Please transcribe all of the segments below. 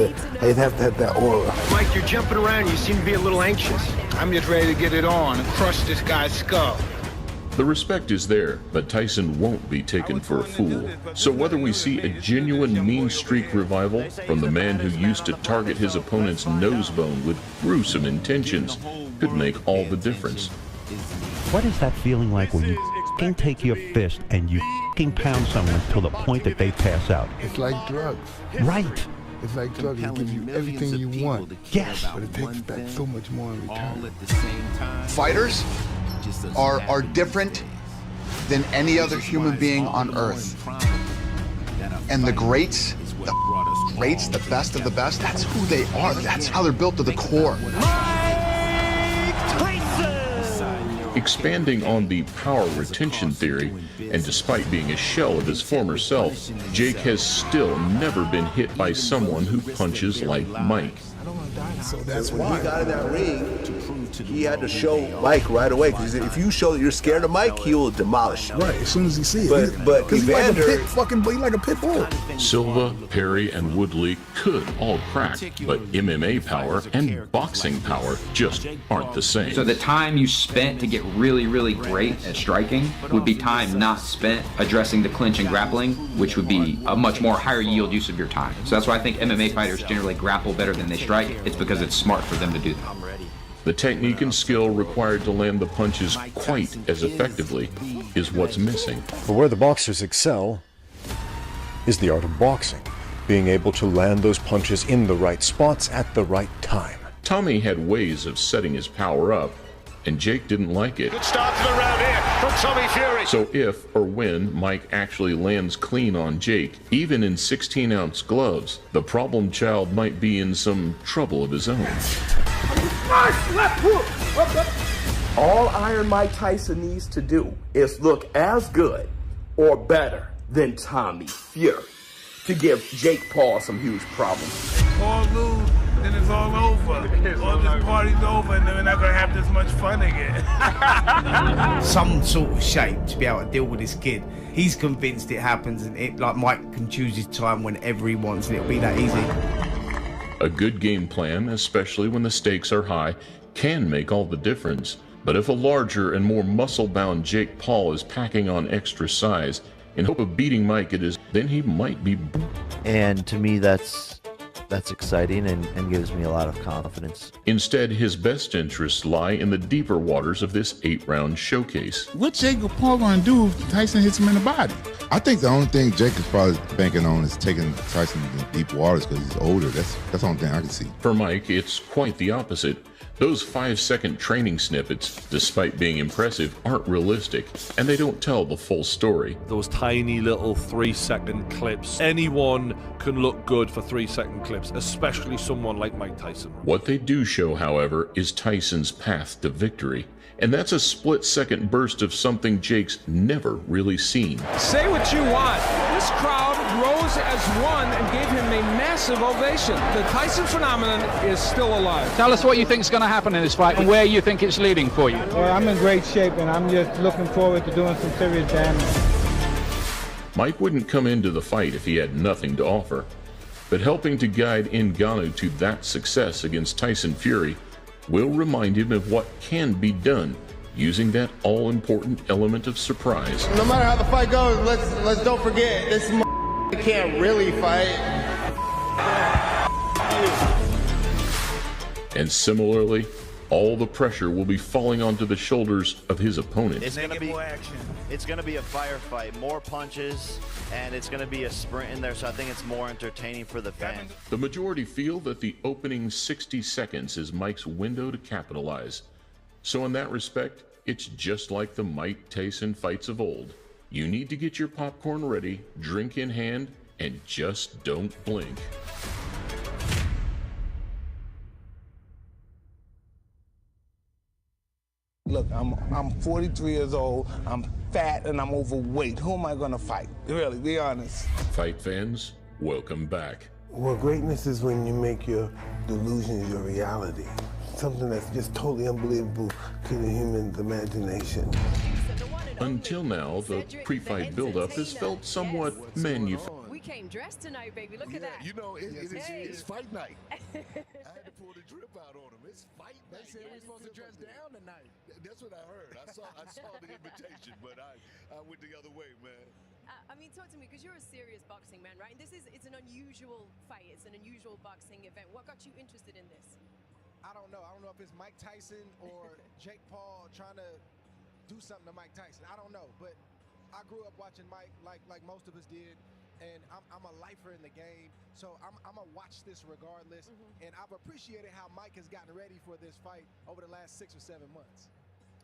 have that aura. Mike, you're jumping around. You seem to be a little anxious. I'm just ready to get it on and crush this guy's skull. The respect is there, but Tyson won't be taken for a fool. So whether we see a genuine mean streak revival from the man who used to target his opponent's nose bone with gruesome intentions could make all the difference. What is that feeling like when you f***ing take your fist and you f***ing pound someone till the point that they pass out? It's like drugs. Right. It's like drugs. It gives you everything you want. Yes. But it takes back so much more in return. Fighters are different than any other human being on earth. And the greats, the best of the best, that's who they are. That's how they're built to the core. Expanding on the power retention theory, and despite being a shell of his former self, Jake has still never been hit by someone who punches like Mike. So that's why he got in that ring. He had to show Mike right away, because if you show that you're scared of Mike, he will demolish you. Right, as soon as he sees it. But Evander, he's like a pit bull. Silva, Perry, and Woodley could all crack, but MMA power and boxing power just aren't the same. So the time you spent to get really, really great at striking would be time not spent addressing the clinch and grappling, which would be a much more higher yield use of your time. So that's why I think MMA fighters generally grapple better than they strike. It's because it's smart for them to do that. The technique and skill required to land the punches quite as effectively is what's missing. But where the boxers excel is the art of boxing, being able to land those punches in the right spots at the right time. Tommy had ways of setting his power up, and Jake didn't like it. Good start to the round here from Tommy Fury. So if or when Mike actually lands clean on Jake, even in 16-ounce gloves, the problem child might be in some trouble of his own. All Iron Mike Tyson needs to do is look as good or better than Tommy Fury to give Jake Paul some huge problems. Paul lose, then it's all over. All this party's over, and then we're not gonna have this much fun again. Some sort of shape to be able to deal with this kid. He's convinced it happens, and like Mike can choose his time whenever he wants, and it'll be that easy. A good game plan, especially when the stakes are high, can make all the difference. But if a larger and more muscle-bound Jake Paul is packing on extra size in hope of beating Mike at his, then he might be. And to me, that's exciting and gives me a lot of confidence. Instead, his best interests lie in the deeper waters of this 8-round showcase. What Jake Paul gonna do if Tyson hits him in the body? I think the only thing Jake is probably banking on is taking Tyson in deep waters because he's older. That's the only thing I can see. For Mike, it's quite the opposite. Those 5-second training snippets, despite being impressive, aren't realistic, and they don't tell the full story. Those tiny little 3-second clips. Anyone can look good for 3-second clips, especially someone like Mike Tyson. What they do show, however, is Tyson's path to victory. And that's a split-second burst of something Jake's never really seen. Say what you want. This crowd rose as one and gave him a massive ovation. The Tyson phenomenon is still alive. Tell us what you think is going to happen in this fight and where you think it's leading for you. Well, I'm in great shape, and I'm just looking forward to doing some serious damage. Mike wouldn't come into the fight if he had nothing to offer. But helping to guide Ngannou to that success against Tyson Fury will remind him of what can be done using that all-important element of surprise. No matter how the fight goes, let's don't forget, this can't really fight. And similarly, all the pressure will be falling onto the shoulders of his opponent. It's going to be more action. It's going to be a firefight, more punches, and it's going to be a sprint in there, so I think it's more entertaining for the fans. The majority feel that the opening 60 seconds is Mike's window to capitalize. So in that respect, it's just like the Mike Tyson fights of old. You need to get your popcorn ready, drink in hand, and just don't blink. Look, I'm 43 years old, I'm fat, and I'm overweight. Who am I gonna fight? Really, be honest. Fight fans, welcome back. Well, greatness is when you make your delusions your reality. Something that's just totally unbelievable to the human's imagination. Until now, the pre-fight build-up has felt somewhat manufactured. came dressed tonight, baby. Look at that. You know, it's fight night. I had to pull the drip out on him. It's fight night. They said we're supposed to dress down tonight. That's what I heard. I saw the invitation, but I went the other way, man. I mean, talk to me, because you're a serious boxing man, right? And it's an unusual fight. It's an unusual boxing event. What got you interested in this? I don't know. I don't know if it's Mike Tyson or Jake Paul trying to do something to Mike Tyson. I don't know. But I grew up watching Mike like most of us did. And I'm a lifer in the game, so I'm going to watch this regardless. And I've appreciated how Mike has gotten ready for this fight over the last 6 or 7 months.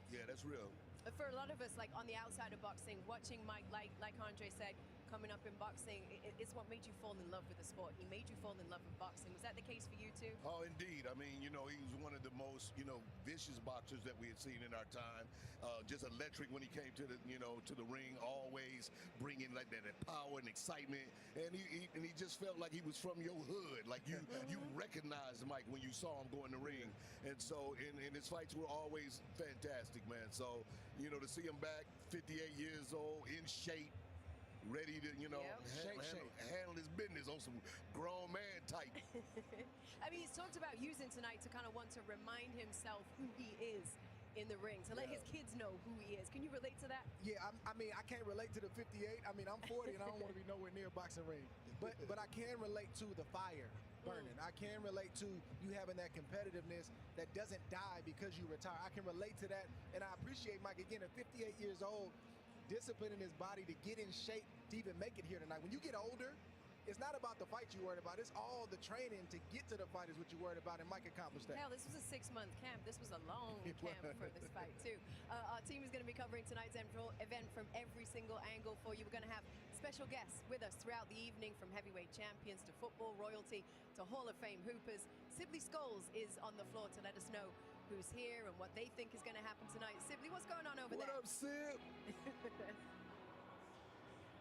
Yeah, that's real. For a lot of us, like on the outside of boxing, watching Mike, like Andre said, coming up in boxing, it's what made you fall in love with the sport. He made you fall in love with boxing. Was that the case for you too? Oh, indeed. I mean, you know, he was one of the most, vicious boxers that we had seen in our time. Just electric when he came to the ring, always bringing like that power and excitement. And he just felt like he was from your hood. Like you recognized Mike when you saw him go in the ring. And so, and his fights were always fantastic, man. So, to see him back, 58 years old, in shape, ready to, handle his business on some grown man type. I mean, he's talked about using tonight to kind of want to remind himself who he is in the ring, to let his kids know who he is. Can you relate to that? Yeah, I mean, I can't relate to the 58. I mean, I'm 40 and I don't want to be nowhere near a boxing ring. But I can relate to the fire burning. I can relate to you having that competitiveness that doesn't die because you retire. I can relate to that, and I appreciate Mike, again, at 58 years old, disciplining his body to get in shape to even make it here tonight. When you get older, it's not about the fight you're worried about. It's all the training to get to the fight is what you're worried about, and Mike accomplished that. Hell, this was a 6-month camp. This was a long camp for this fight, too. Our team is going to be covering tonight's event from every single angle for you. We're going to have special guests with us throughout the evening, from heavyweight champions to football royalty to Hall of Fame hoopers. Sibley Scholes is on the floor to let us know who's here and what they think is going to happen tonight. Sibley, what's going on over there? What up, Sib?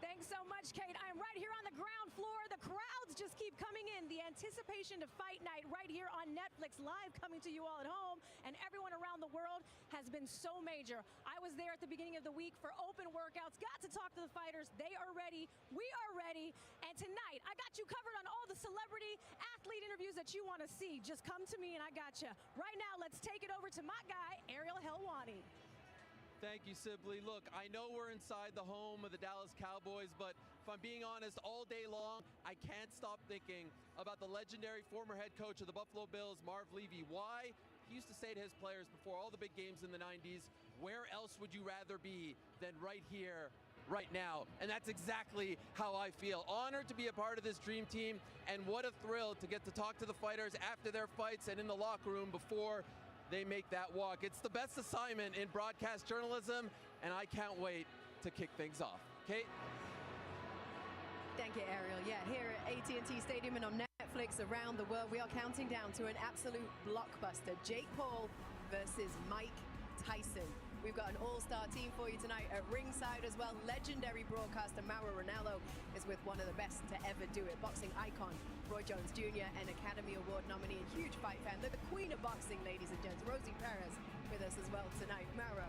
Thanks so much, Kate. I'm right here on the ground floor. The crowds just keep coming in. The anticipation to fight night right here on Netflix, live coming to you all at home, and everyone around the world has been so major. I was there at the beginning of the week for open workouts, got to talk to the fighters. They are ready. We are ready. And tonight, I got you covered on all the celebrity athlete interviews that you want to see. Just come to me and I got you. Right now, let's take it over to my guy, Ariel Helwani. Thank you, Sibley. Look, I know we're inside the home of the Dallas Cowboys, but if I'm being honest, all day long, I can't stop thinking about the legendary former head coach of the Buffalo Bills, Marv Levy. Why? He used to say to his players before all the big games in the 90s, where else would you rather be than right here, right now? And that's exactly how I feel. Honored to be a part of this dream team, and what a thrill to get to talk to the fighters after their fights and in the locker room before they make that walk. It's the best assignment in broadcast journalism, and I can't wait to kick things off. Kate? Thank you, Ariel. Yeah, here at AT&T Stadium and on Netflix around the world, we are counting down to an absolute blockbuster. Jake Paul versus Mike Tyson. We've got an all-star team for you tonight at ringside as well. Legendary broadcaster Mauro Ranallo is with one of the best to ever do it. Boxing icon Roy Jones Jr., an Academy Award nominee and huge fight fan. They're the queen of boxing, ladies and gents. Rosie Perez with us as well tonight. Mauro.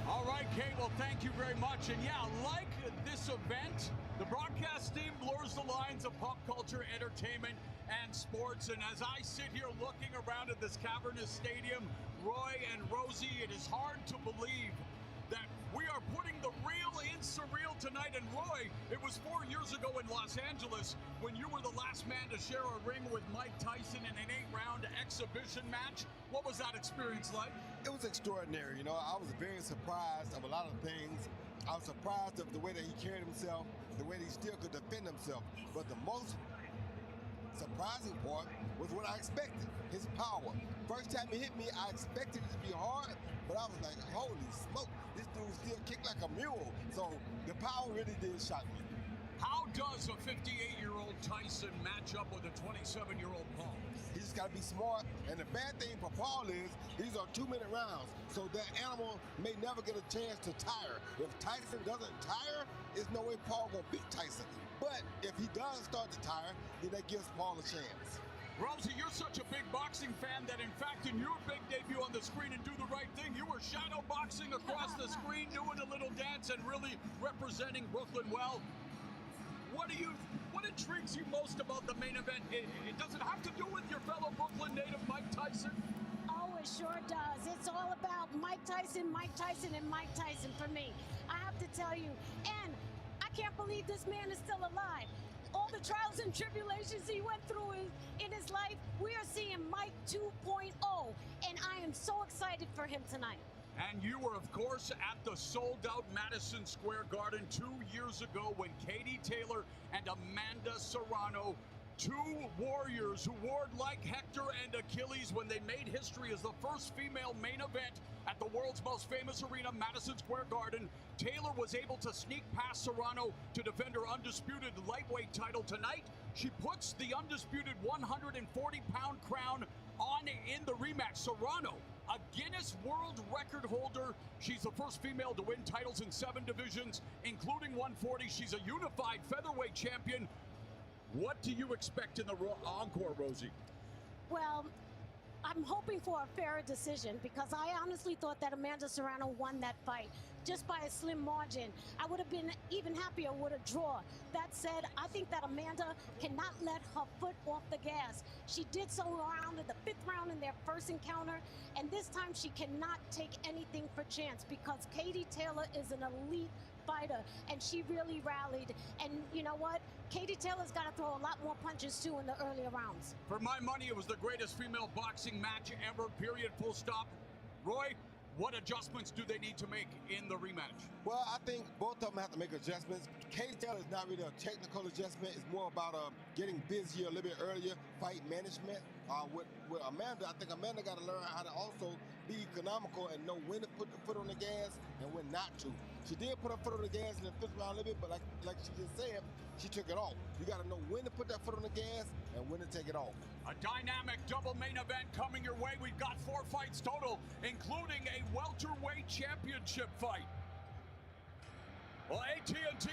All right, Kate, well, thank you very much. And yeah, like this event, the broadcast team blurs the lines of pop culture, entertainment, and sports. And as I sit here looking around at this cavernous stadium, Roy and Rosie, it is hard to believe that we are putting the real in surreal tonight. And Roy, it was 4 years ago in Los Angeles when you were the last man to share a ring with Mike Tyson in an 8-round exhibition match. What was that experience like? It was extraordinary. I was very surprised of a lot of things. I was surprised of the way that he carried himself, the way that he still could defend himself. But the most surprising part was what I expected, his power. First time he hit me, I expected it to be hard, but I was like, holy smoke, this dude still kicked like a mule. So the power really did shock me. How does a 58-year-old Tyson match up with a 27-year-old Paul? He just got to be smart. And the bad thing for Paul is these are 2-minute rounds. So that animal may never get a chance to tire. If Tyson doesn't tire, there's no way Paul going to beat Tyson. But if he does start to tire, then that gives Paul a chance. Rosie, you're such a big boxing fan that, in fact, in your big debut on the screen and Do the Right Thing, you were shadow boxing across the screen, doing a little dance and really representing Brooklyn well. What intrigues you most about the main event? It doesn't have to do with your fellow Brooklyn native Mike Tyson. Oh, it sure does. It's all about Mike Tyson, and Mike Tyson for me. I have to tell you, and I can't believe this man is still alive. All the trials and tribulations he went through in his life, we are seeing Mike 2.0, and I am so excited for him tonight. And you were, of course, at the sold-out Madison Square Garden 2 years ago when Katie Taylor and Amanda Serrano, two warriors who warred like Hector and Achilles when they made history as the first female main event at the world's most famous arena, Madison Square Garden. Taylor was able to sneak past Serrano to defend her undisputed lightweight title tonight. She puts the undisputed 140-pound crown on in the rematch. Serrano, a Guinness World Record holder. She's the first female to win titles in 7 divisions, including 140. She's a unified featherweight champion. What do you expect in the encore, Rosie? Well, I'm hoping for a fairer decision because I honestly thought that Amanda Serrano won that fight just by a slim margin. I would have been even happier with a draw. That said, I think that Amanda cannot let her foot off the gas. She did so around in the 5th round in their first encounter, and this time she cannot take anything for chance because Katie Taylor is an elite fighter, and she really rallied. And you know what? Katie Taylor's got to throw a lot more punches too in the earlier rounds. For my money, it was the greatest female boxing match ever, period, full stop. Roy, what adjustments do they need to make in the rematch? Well, I think both of them have to make adjustments. Katie Taylor is not really a technical adjustment. It's more about getting busier a little bit earlier, fight management. With Amanda, I think Amanda got to learn how to also be economical and know when to put the foot on the gas and when not to. She did put her foot on the gas in the 5th round a little bit, but like she just said, she took it off. You got to know when to put that foot on the gas and when to take it off. A dynamic double main event coming your way. We've got 4 fights total, including a welterweight championship fight. Well, AT&T